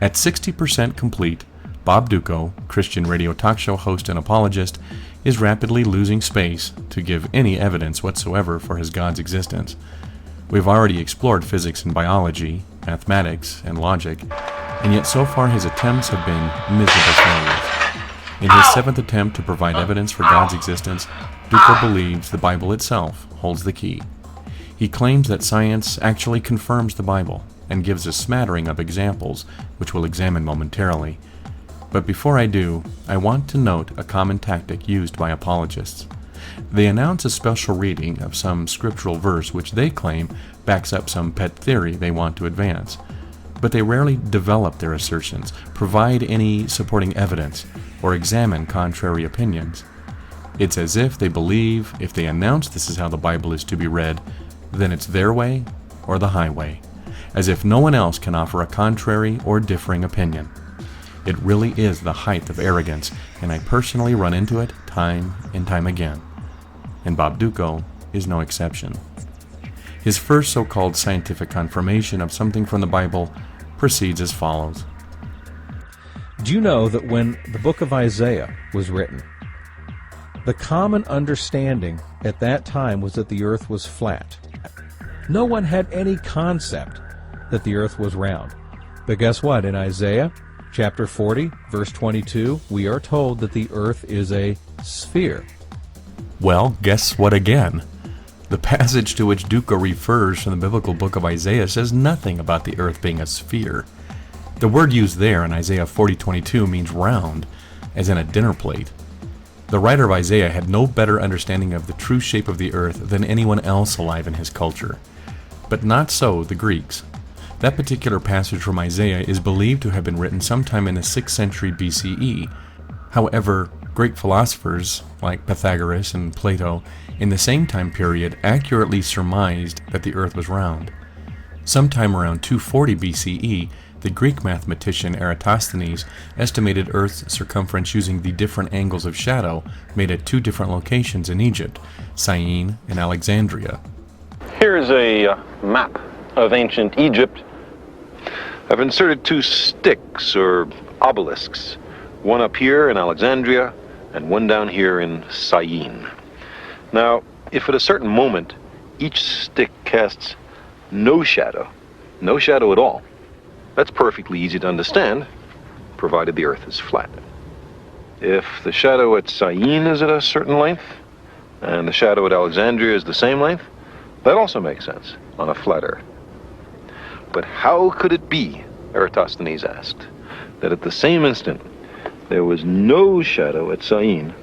At 60% complete, Bob Dutko, Christian radio talk show host and apologist, is rapidly losing space to give any evidence whatsoever for his God's existence. We've already explored physics and biology, mathematics, and logic, and yet so far his attempts have been miserable failures. In his seventh attempt to provide evidence for God's existence, Dutko believes the Bible itself holds the key. He claims that science actually confirms the Bible and gives a smattering of examples, which we'll examine momentarily. But before I do, I want to note a common tactic used by apologists. They announce a special reading of some scriptural verse which they claim backs up some pet theory they want to advance. But they rarely develop their assertions, provide any supporting evidence, or examine contrary opinions. It's as if they believe if they announce this is how the Bible is to be read, then it's their way or the highway, as if no one else can offer a contrary or differing opinion. It really is the height of arrogance, and I personally run into it time and time again. And Bob Dutko is no exception. His first so-called scientific confirmation of something from the Bible proceeds as follows. Do you know that when the book of Isaiah was written, the common understanding at that time was that the earth was flat? No one had any concept that the earth was round. But guess what? In Isaiah chapter 40, verse 22, we are told that the earth is a sphere. Well, guess what again? The passage to which Dutko refers from the biblical book of Isaiah says nothing about the earth being a sphere. The word used there in Isaiah 40:22 means round, as in a dinner plate. The writer of Isaiah had no better understanding of the true shape of the earth than anyone else alive in his culture. But not so the Greeks. That particular passage from Isaiah is believed to have been written sometime in the 6th century BCE. However, Greek philosophers like Pythagoras and Plato in the same time period accurately surmised that the earth was round. Sometime around 240 BCE, the Greek mathematician Eratosthenes estimated Earth's circumference using the different angles of shadow made at two different locations in Egypt, Syene and Alexandria. Here's a map of ancient Egypt. I've inserted two sticks or obelisks, one up here in Alexandria and one down here in Syene. Now, if at a certain moment each stick casts no shadow at all, that's perfectly easy to understand, provided the earth is flat. If the shadow at Syene is at a certain length, and the shadow at Alexandria is the same length, that also makes sense on a flat earth. But how could it be, Eratosthenes asked, that at the same instant there was no shadow at Syene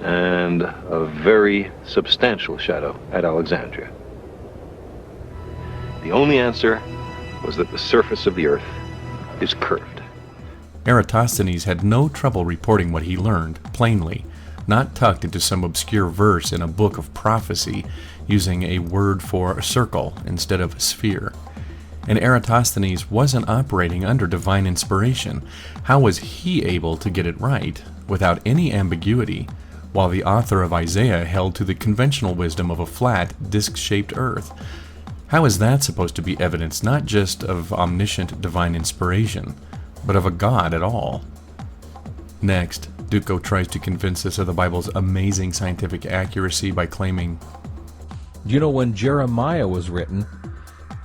and a very substantial shadow at Alexandria? The only answer was that the surface of the earth is curved. Eratosthenes had no trouble reporting what he learned, plainly, not tucked into some obscure verse in a book of prophecy using a word for a circle instead of sphere. And Eratosthenes wasn't operating under divine inspiration. How was he able to get it right without any ambiguity, while the author of Isaiah held to the conventional wisdom of a flat, disc-shaped earth? How is that supposed to be evidence not just of omniscient divine inspiration, but of a God at all? Next, Dutko tries to convince us of the Bible's amazing scientific accuracy by claiming, You know, when Jeremiah was written,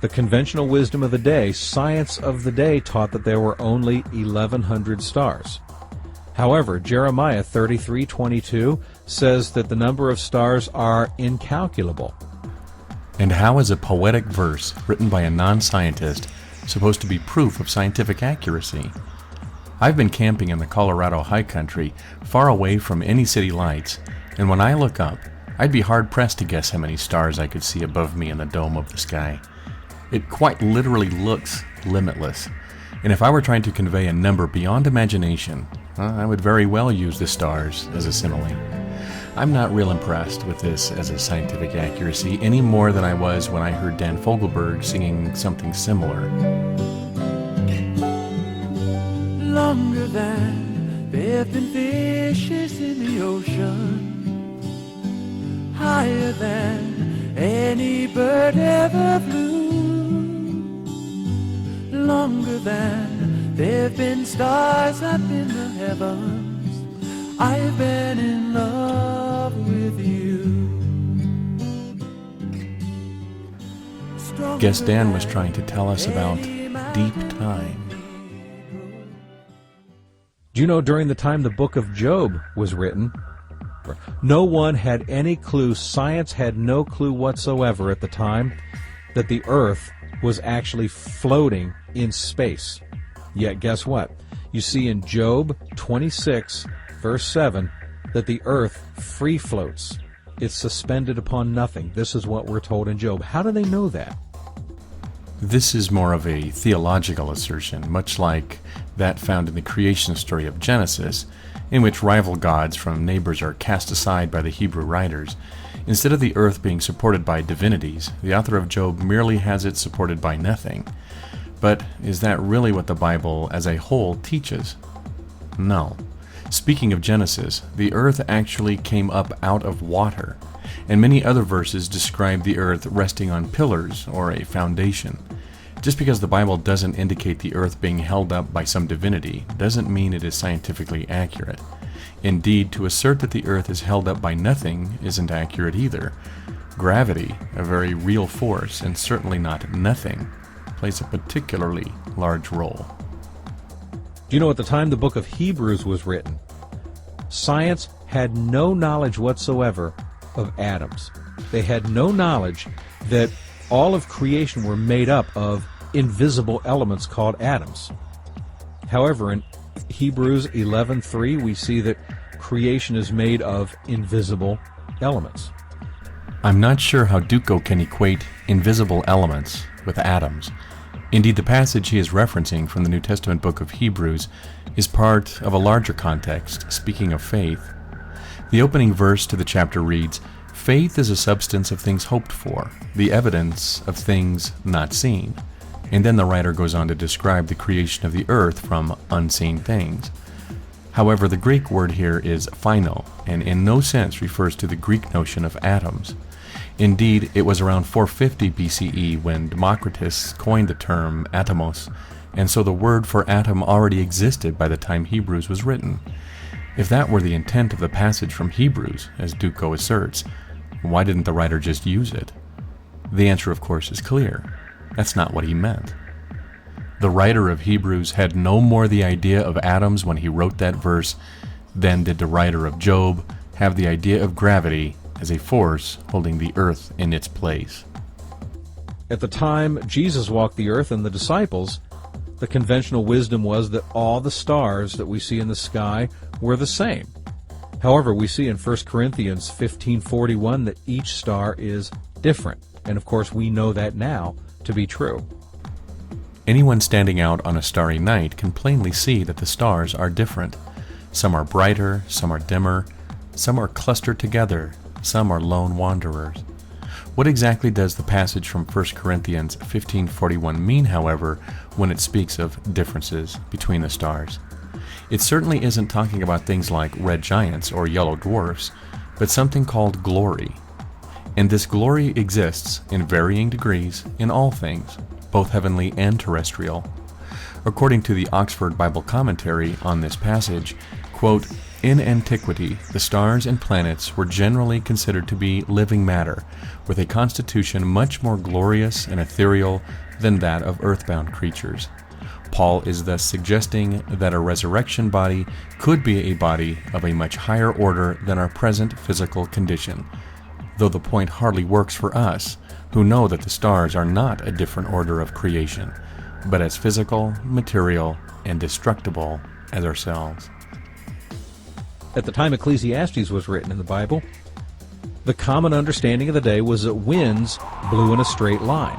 the conventional wisdom of the day, science of the day, taught that there were only 1,100 stars. However, Jeremiah 33:22 says that the number of stars are incalculable. And how is a poetic verse written by a non-scientist supposed to be proof of scientific accuracy? I've been camping in the Colorado high country, far away from any city lights, and when I look up, I'd be hard-pressed to guess how many stars I could see above me in the dome of the sky. It quite literally looks limitless, and if I were trying to convey a number beyond imagination, I would very well use the stars as a simile. I'm not real impressed with this as a scientific accuracy any more than I was when I heard Dan Fogelberg singing something similar. Longer than there have been fishes in the ocean, higher than any bird ever flew, longer than There've been stars up in the heavens. I've been in love with you. Guess Dan was trying to tell us about deep time. Do you know during the time the book of Job was written, no one had any clue, science had no clue whatsoever at the time, that the earth was actually floating in space. Yet guess what? You see in Job 26, verse 7, that the earth free floats. It's suspended upon nothing. This is what we're told in Job. How do they know that? This is more of a theological assertion, much like that found in the creation story of Genesis, in which rival gods from neighbors are cast aside by the Hebrew writers. Instead of the earth being supported by divinities, the author of Job merely has it supported by nothing. But is that really what the Bible as a whole teaches? No. Speaking of Genesis, the earth actually came up out of water, and many other verses describe the earth resting on pillars or a foundation. Just because the Bible doesn't indicate the earth being held up by some divinity doesn't mean it is scientifically accurate. Indeed, to assert that the earth is held up by nothing isn't accurate either. Gravity, a very real force, and certainly not nothing, plays a particularly large role. Do you know at the time the book of Hebrews was written, science had no knowledge whatsoever of atoms. They had no knowledge that all of creation were made up of invisible elements called atoms. However, in Hebrews 11:3, we see that creation is made of invisible elements. I'm not sure how Dutko can equate invisible elements with atoms. Indeed, the passage he is referencing from the New Testament book of Hebrews is part of a larger context, speaking of faith. The opening verse to the chapter reads, "Faith is a substance of things hoped for, the evidence of things not seen." And then the writer goes on to describe the creation of the earth from unseen things. However, the Greek word here is phino, and in no sense refers to the Greek notion of atoms. Indeed, it was around 450 BCE when Democritus coined the term atomos, and so the word for atom already existed by the time Hebrews was written. If that were the intent of the passage from Hebrews, as Dutko asserts, why didn't the writer just use it? The answer, of course, is clear. That's not what he meant. The writer of Hebrews had no more the idea of atoms when he wrote that verse than did the writer of Job have the idea of gravity as a force holding the earth in its place. At the time Jesus walked the earth and the disciples, the conventional wisdom was that all the stars that we see in the sky were the same. However, we see in 1 Corinthians 15:41 that each star is different. And of course, we know that now to be true. Anyone standing out on a starry night can plainly see that the stars are different. Some are brighter, some are dimmer, some are clustered together, some are lone wanderers. What exactly does the passage from 1 Corinthians 15:41 mean, however, when it speaks of differences between the stars? It certainly isn't talking about things like red giants or yellow dwarfs, but something called glory. And this glory exists in varying degrees in all things, both heavenly and terrestrial. According to the Oxford Bible Commentary on this passage, quote, "In antiquity, the stars and planets were generally considered to be living matter, with a constitution much more glorious and ethereal than that of earthbound creatures. Paul is thus suggesting that a resurrection body could be a body of a much higher order than our present physical condition, though the point hardly works for us, who know that the stars are not a different order of creation, but as physical, material, and destructible as ourselves." At the time Ecclesiastes was written in the Bible, the common understanding of the day was that winds blew in a straight line.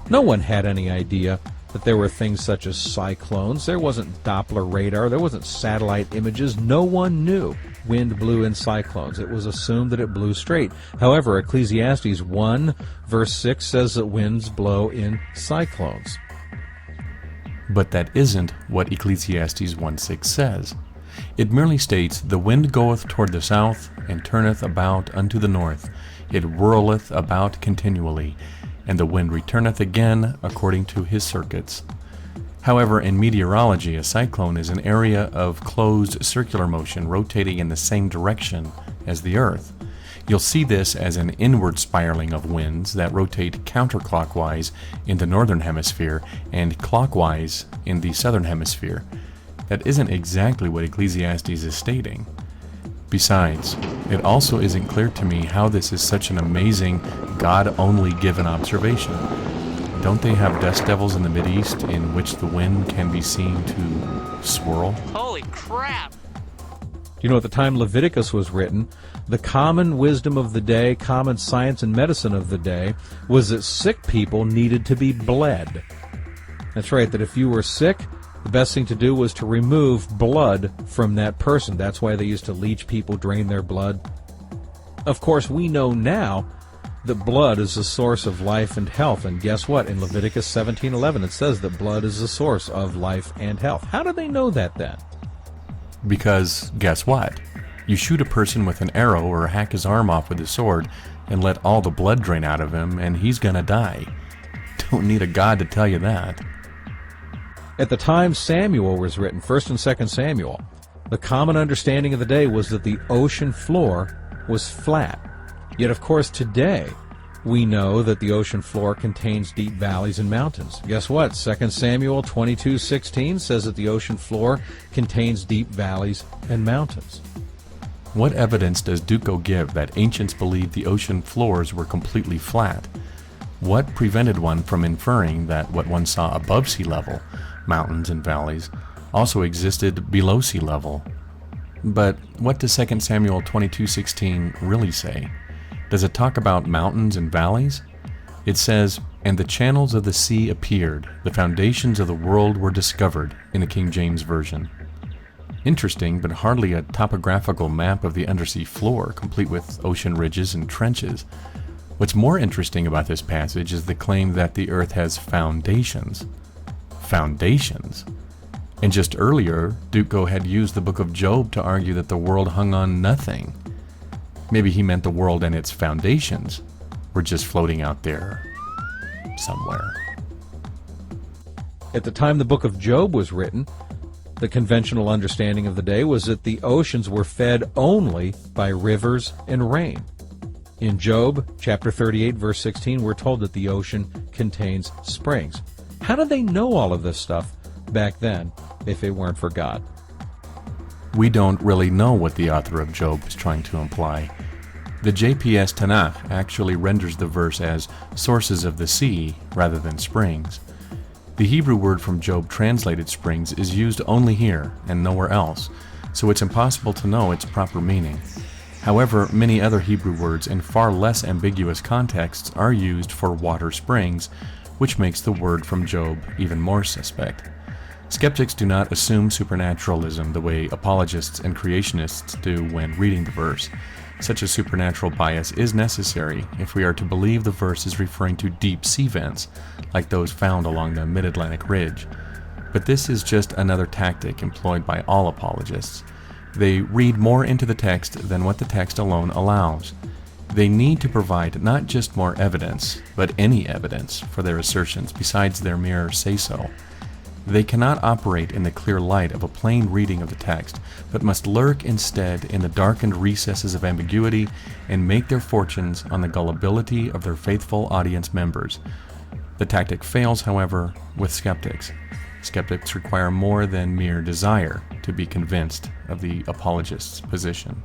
No one had any idea that there were things such as cyclones. There wasn't Doppler radar. There wasn't satellite images. No one knew wind blew in cyclones. It was assumed that it blew straight. However, Ecclesiastes 1 verse 6 says that winds blow in cyclones. But that isn't what Ecclesiastes 1:6 says. It merely states, "The wind goeth toward the south, and turneth about unto the north. It whirleth about continually, and the wind returneth again according to his circuits." However, in meteorology, a cyclone is an area of closed circular motion rotating in the same direction as the Earth. You'll see this as an inward spiraling of winds that rotate counterclockwise in the northern hemisphere and clockwise in the southern hemisphere. That isn't exactly what Ecclesiastes is stating. Besides, it also isn't clear to me how this is such an amazing, God-only given observation. Don't they have dust devils in the Mideast in which the wind can be seen to swirl? Holy crap! You know, at the time Leviticus was written, the common wisdom of the day, common science and medicine of the day, was that sick people needed to be bled. That's right, that if you were sick, the best thing to do was to remove blood from that person. That's why they used to leech people, drain their blood. Of course, we know now that blood is the source of life and health. And guess what? In Leviticus 17:11, it says that blood is the source of life and health. How do they know that then? Because, guess what? You shoot a person with an arrow or hack his arm off with a sword and let all the blood drain out of him, and he's gonna die. Don't need a god to tell you that. At the time Samuel was written, 1st and 2nd Samuel, the common understanding of the day was that the ocean floor was flat. Yet, of course, today, we know that the ocean floor contains deep valleys and mountains. Guess what? 2 Samuel 22:16 says that the ocean floor contains deep valleys and mountains. What evidence does Dutko give that ancients believed the ocean floors were completely flat? What prevented one from inferring that what one saw above sea level, mountains and valleys, also existed below sea level? But what does 2 Samuel 22:16 really say? Does it talk about mountains and valleys? It says, "And the channels of the sea appeared, the foundations of the world were discovered," in the King James Version. Interesting, but hardly a topographical map of the undersea floor, complete with ocean ridges and trenches. What's more interesting about this passage is the claim that the earth has foundations. Foundations? And just earlier, Dutko had used the book of Job to argue that the world hung on nothing. Maybe he meant the world and its foundations were just floating out there somewhere. At the time the book of Job was written, the conventional understanding of the day was that the oceans were fed only by rivers and rain. In Job chapter 38, verse 16, we're told that the ocean contains springs. How did they know all of this stuff back then if it weren't for God? We don't really know what the author of Job is trying to imply. The JPS Tanakh actually renders the verse as sources of the sea rather than springs. The Hebrew word from Job translated springs is used only here and nowhere else, so it's impossible to know its proper meaning. However, many other Hebrew words in far less ambiguous contexts are used for water springs, which makes the word from Job even more suspect. Skeptics do not assume supernaturalism the way apologists and creationists do when reading the verse. Such a supernatural bias is necessary if we are to believe the verse is referring to deep sea vents, like those found along the Mid-Atlantic Ridge. But this is just another tactic employed by all apologists. They read more into the text than what the text alone allows. They need to provide not just more evidence, but any evidence for their assertions besides their mere say-so. They cannot operate in the clear light of a plain reading of the text, but must lurk instead in the darkened recesses of ambiguity and make their fortunes on the gullibility of their faithful audience members. The tactic fails, however, with skeptics. Skeptics require more than mere desire to be convinced of the apologist's position.